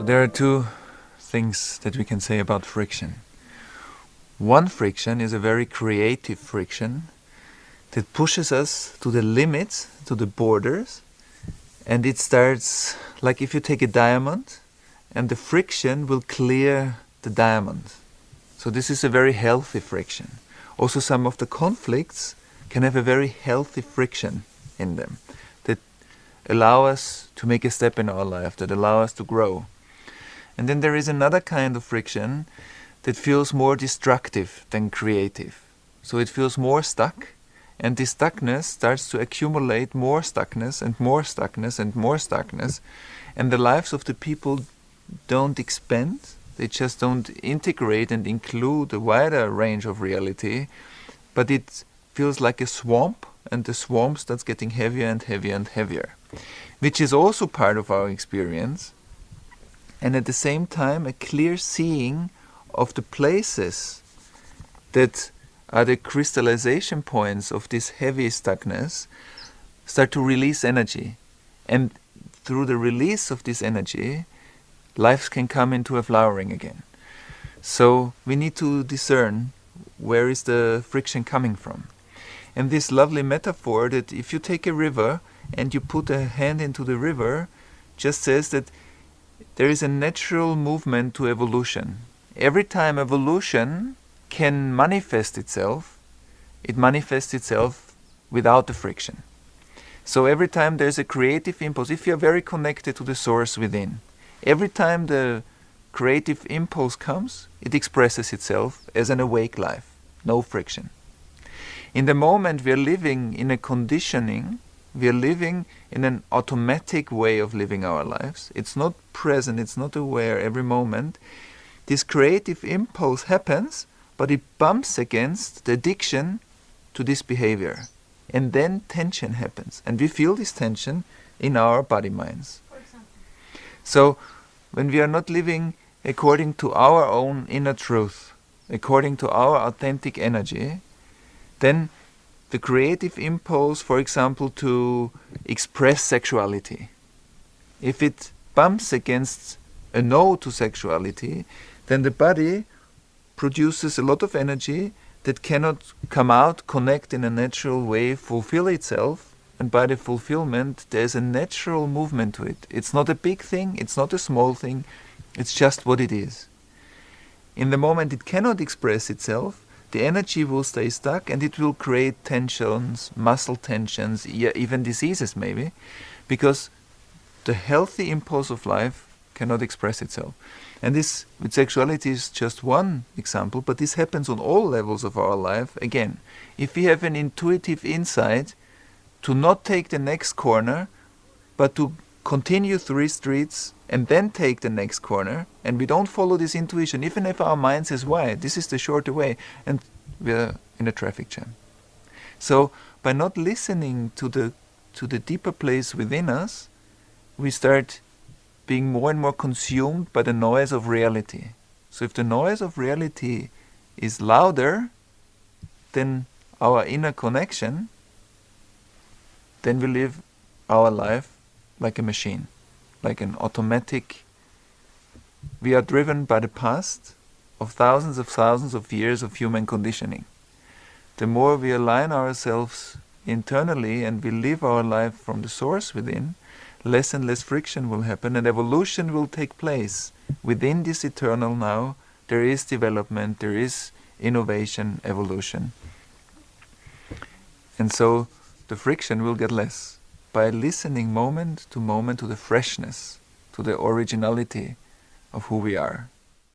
There are two things that we can say about friction. One friction is a very creative friction that pushes us to the limits, to the borders, and it starts like if you take a diamond and the friction will clear the diamond. So this is a very healthy friction. Also some of the conflicts can have a very healthy friction in them that allow us to make a step in our life, that allow us to grow. And then there is another kind of friction that feels more destructive than creative. So it feels more stuck, and this stuckness starts to accumulate more stuckness and more stuckness and more stuckness, and the lives of the people don't expand, they just don't integrate and include a wider range of reality, but it feels like a swamp, and the swamp starts getting heavier and heavier and heavier, which is also part of our experience, and at the same time a clear seeing of the places that are the crystallization points of this heavy stuckness start to release energy. And through the release of this energy, life can come into a flowering again. So we need to discern where is the friction coming from. And this lovely metaphor that if you take a river and you put a hand into the river, just says that there is a natural movement to evolution. Every time evolution can manifest itself, it manifests itself without the friction. So every time there's a creative impulse, if you're very connected to the source within, every time the creative impulse comes, it expresses itself as an awake life, no friction. In the moment we are living in a conditioning, we are living in an automatic way of living our lives. It's not present, it's not aware every moment. This creative impulse happens, but it bumps against the addiction to this behavior. And then tension happens. And we feel this tension in our body minds. For example. So when we are not living according to our own inner truth, according to our authentic energy, then the creative impulse, for example, to express sexuality, if it bumps against a no to sexuality, then the body produces a lot of energy that cannot come out, connect in a natural way, fulfill itself, and by the fulfillment there's a natural movement to it. It's not a big thing, it's not a small thing, it's just what it is. In the moment it cannot express itself, the energy will stay stuck and it will create tensions, muscle tensions, even diseases maybe, because the healthy impulse of life cannot express itself. And this with sexuality is just one example, but this happens on all levels of our life. Again, if we have an intuitive insight to not take the next corner, but to continue 3 streets and then take the next corner, and we don't follow this intuition, even if our mind says, why? This is the shorter way, and we're in a traffic jam. So by not listening to the deeper place within us, we start being more and more consumed by the noise of reality. So if the noise of reality is louder than our inner connection, then we live our life like a machine, like an automatic. We are driven by the past of thousands of years of human conditioning. The more we align ourselves internally and we live our life from the source within, less and less friction will happen and evolution will take place. Within this eternal now, there is development, there is innovation, evolution. And so the friction will get less by listening moment to the freshness, to the originality of who we are.